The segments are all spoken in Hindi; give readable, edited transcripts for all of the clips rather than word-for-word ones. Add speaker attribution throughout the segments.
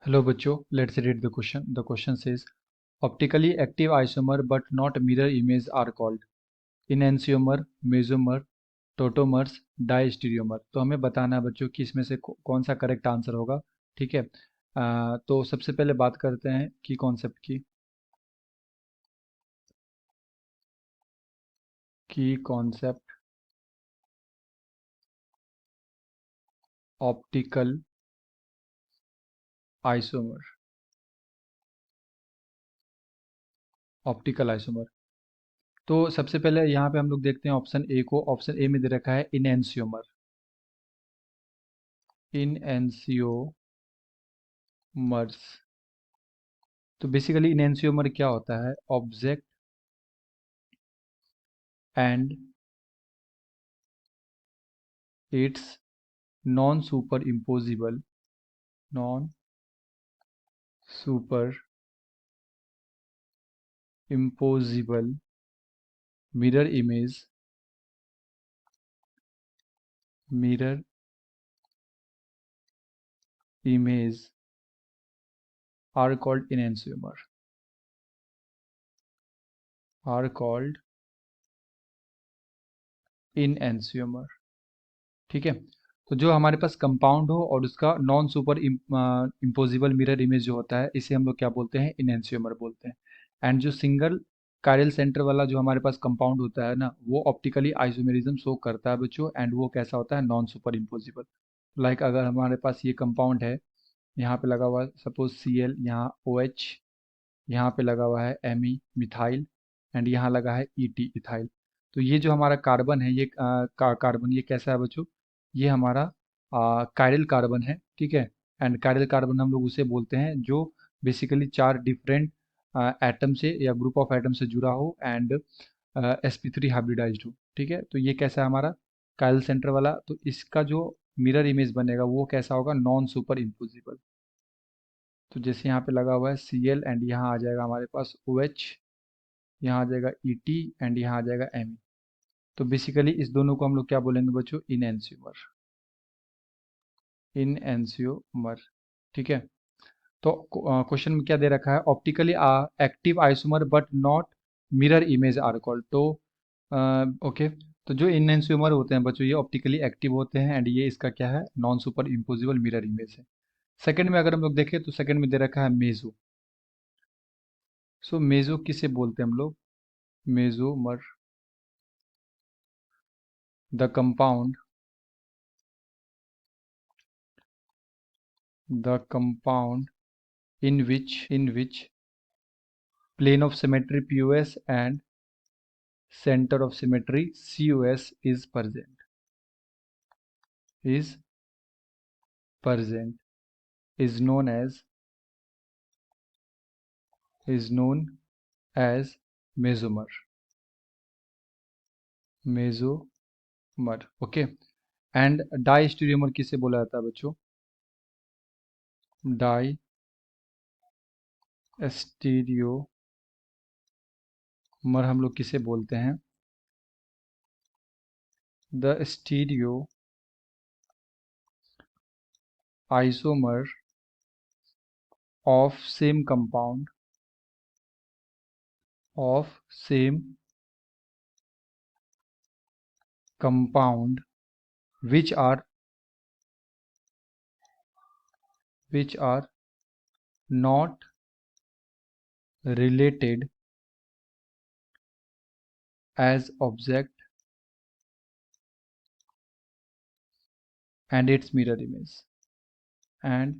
Speaker 1: Hello बच्चों, let's read the question. The question says, optically active isomer but not mirror image are called enantiomer, mesomer, tautomers, diastereomer. तो हमें बताना है बच्चों कि इसमें से कौन सा करेक्ट आंसर होगा। ठीक है। तो सबसे पहले बात करते हैं की कॉन्सेप्ट की concept optical isomer. Optical isomer. तो सबसे पहले यहाँ पे हम लोग देखते हैं ऑप्शन ए को। ऑप्शन ए में दे रखा है इनएंसियोमर। इनएंसियोमर्स। तो बेसिकली इनएंसियोमर क्या होता है? Object and it's non superimposable non superimposable mirror image are called enantiomer. Are called enantiomer. ठीक है। तो जो हमारे पास कंपाउंड हो और उसका non superimposable mirror image जो होता है, इसे हम लोग क्या बोलते हैं? इनएंसियोमर बोलते हैं। एंड जो सिंगल कायरल सेंटर वाला जो हमारे पास कंपाउंड होता है ना, वो ऑप्टिकली आइसोमेरिज्म शो करता है बच्चों। एंड वो कैसा होता है? Non super imposable. लाइक अगर हमारे पास ये कंपाउंड है, यहाँ पे लगा हुआ है सपोज Cl, यहाँ OH, यहाँ पे लगा हुआ है Me मिथाइल, एंड यहाँ लगा है Et इथाइल। तो ये जो हमारा कार्बन है, ये कार्बन ये कैसा है बच्चों? ये हमारा कायरल कार्बन है। ठीक है। एंड कायरल कार्बन हम लोग उसे बोलते हैं जो बेसिकली चार डिफरेंट एटम से या ग्रुप ऑफ एटम से जुड़ा हो एंड sp3 हाइब्रिडाइज्ड हो। ठीक है। तो ये कैसा है हमारा? कायरल सेंटर वाला। तो इसका जो मिरर इमेज बनेगा वो कैसा होगा? Non super imposable. तो जैसे यहाँ पे लगा हुआ है Cl, एंड यहाँ आ जाएगा हमारे पास OH, यहाँ आ जाएगा Et, एंड यहाँ आ जाएगा Me। तो बेसिकली इस दोनों को हम लोग क्या बोलेंगे बच्चों? इनएंसियोमर। इनएंसियोमर। ठीक है। तो क्वेश्चन में क्या दे रखा है? Optically active isomer but not mirror image are called. तो ओके। तो जो इनएंसियोमर होते हैं बच्चों, ये ऑप्टिकली एक्टिव होते हैं एंड ये इसका क्या है? Non superimposable mirror image है। सेकंड में अगर हम लोग देखें तो सेकंड में दे रखा है मेजो। सो मेजो किसे बोलते हैं हम लोग? मेसोमर, the compound in which plane of symmetry POS and center of symmetry COS is present is known as mesomer। Mesomer. Okay. And diastereomer किसे बोला जाता है बच्चों? डाइस्टेरियोमर हम लोग किसे बोलते हैं? The stereo isomer of same compound which are not related as object and its mirror image and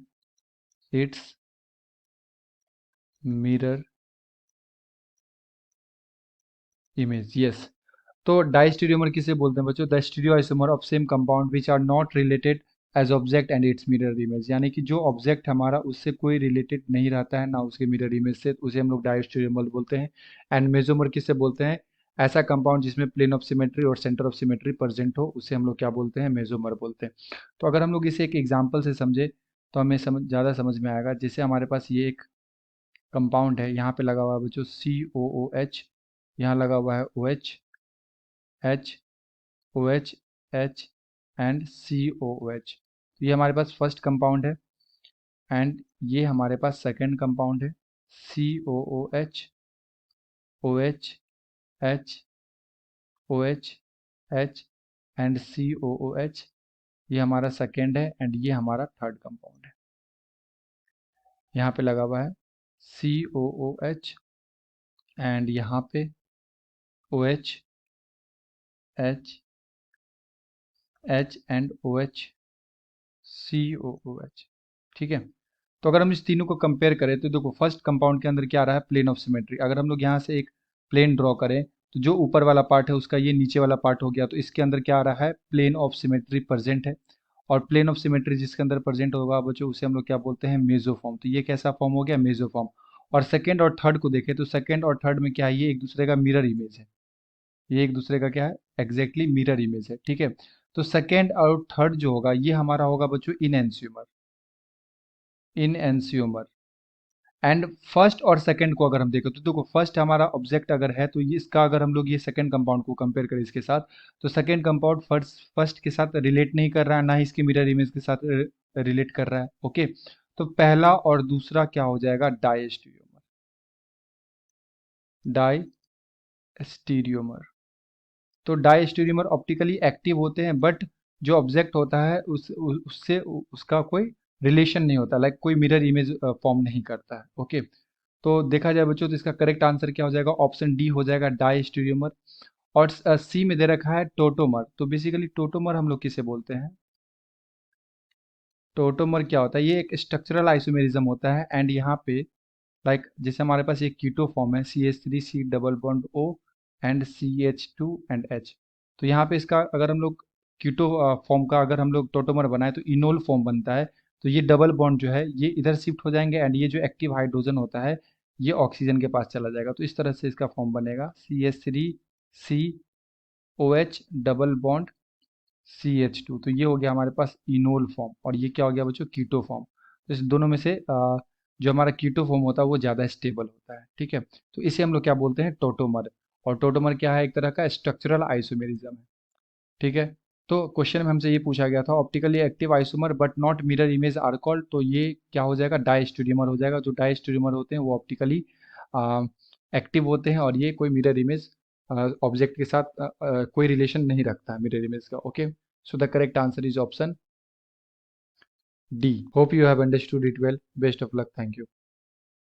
Speaker 1: its mirror image। yes। तो डाइस्टेरियोमर किसे बोलते हैं बच्चों? The stereo isomer of same compound which are not related as object and its mirror image. यानी कि जो ऑब्जेक्ट हमारा उससे कोई रिलेटेड नहीं रहता है ना उसके मिरर इमेज से, उसे हम लोग डाइस्टेरियोमर बोलते हैं। एंड मेसोमर किसे बोलते हैं? ऐसा कंपाउंड जिसमें प्लेन ऑफ सिमेट्री और सेंटर ऑफ सिमेट्री प्रेजेंट हो, उसे हम लोग क्या बोलते हैं? मेसोमर बोलते हैं। तो अगर हम लोग इसे एक एग्जाम्पल से समझे तो हमें ज़्यादा समझ में आएगा। जैसे हमारे पास ये एक कंपाउंड है, यहाँ पे लगा हुआ है बच्चों COOH, यहाँ लगा हुआ है OH, OH एंड COOH। तो ये हमारे पास फर्स्ट कंपाउंड है। एंड ये हमारे पास सेकेंड कंपाउंड है C O H O H H O H H and C O H. ये हमारा सेकेंड है एंड ये हमारा थर्ड कंपाउंड है। यहाँ पे लगा हुआ है सी ओ एच एंड यहाँ पे O H H H and O H C O H. ठीक है, तो अगर हम इस तीनों को कंपेयर करें तो देखो फर्स्ट कंपाउंड के अंदर क्या आ रहा है, प्लेन ऑफ सिमेट्री। अगर हम लोग यहाँ से एक प्लेन ड्रॉ करें तो जो ऊपर वाला पार्ट है उसका ये नीचे वाला पार्ट हो गया, तो इसके अंदर क्या आ रहा है, प्लेन ऑफ सिमेट्री प्रेजेंट है। और प्लेन ऑफ सिमेट्री जिसके अंदर प्रेजेंट होगा बच्चों उसे हम लोग क्या बोलते हैं, मेसोफॉर्म। तो ये कैसा फॉर्म हो गया, मेसोफॉर्म। और सेकेंड और थर्ड को देखें तो सेकेंड और थर्ड में क्या है, ये एक दूसरे का मिरर इमेज है। ये एक दूसरे का क्या है, एग्जैक्टली मिरर इमेज है। ठीक है, तो सेकेंड और थर्ड जो होगा ये हमारा होगा बच्चों इन एंस्यूमर, इन एंस्यूमर। एंड फर्स्ट और सेकंड को अगर हम देखें तो देखो फर्स्ट हमारा ऑब्जेक्ट अगर है तो ये इसका अगर हम लोग ये सेकंड कंपाउंड को कंपेयर करें इसके साथ, तो सेकंड कंपाउंड फर्स्ट के साथ रिलेट नहीं कर रहा है, ना ही इसके मिरर इमेज के साथ रिलेट कर रहा है। ओके, तो पहला और दूसरा क्या हो जाएगा, डायस्टीरियोमर, डायस्टीरियोमर। तो डायस्टीरियोमर ऑप्टिकली एक्टिव होते हैं बट जो ऑब्जेक्ट होता है उससे उसका कोई रिलेशन नहीं होता, लाइक कोई मिरर इमेज फॉर्म नहीं करता है। ओके, तो देखा जाए बच्चों तो इसका करेक्ट आंसर क्या हो जाएगा, ऑप्शन डी हो जाएगा, डायस्टीरियोमर। और सी में दे रखा है टोटोमर। तो बेसिकली टोटोमर हम लोग किसे बोलते हैं, टोटोमर क्या होता है, ये एक स्ट्रक्चरल आइसोमेरिज्म होता है। एंड यहाँ पे लाइक जैसे हमारे पास एक कीटो फॉर्म है CH3 C double bond O and CH2 and H। तो यहाँ पे इसका अगर हम लोग कीटो फॉर्म का अगर हम लोग टोटोमर बनाए तो इनोल फॉर्म बनता है। तो ये डबल बॉन्ड जो है ये इधर शिफ्ट हो जाएंगे एंड ये जो एक्टिव हाइड्रोजन होता है ये ऑक्सीजन के पास चला जाएगा। तो इस तरह से इसका फॉर्म बनेगा CH3COH डबल बॉन्ड CH2। तो ये हो गया हमारे पास इनोल फॉर्म और ये क्या हो गया बच्चों, कीटो फॉर्म। तो इस दोनों में से जो हमारा कीटो फॉर्म होता है वो ज़्यादा स्टेबल होता है। ठीक है, तो इसे हम लोग क्या बोलते हैं, टोटोमर। और टोटोमर क्या है, एक तरह का स्ट्रक्चरल आइसोमेरिज्म है। ठीक है, तो क्वेश्चन में हमसे ये पूछा गया था optically active isomer but not mirror image are called. तो ये क्या हो जाएगा, डायस्टेरियोमर हो जाएगा। जो डायस्टेरियोमर होते हैं वो ऑप्टिकली एक्टिव होते हैं और ये कोई मिरर इमेज ऑब्जेक्ट के साथ कोई रिलेशन नहीं रखता है मिरर इमेज का। Okay, so the correct answer is option D. Hope you have understood it well. Best of luck. Thank you.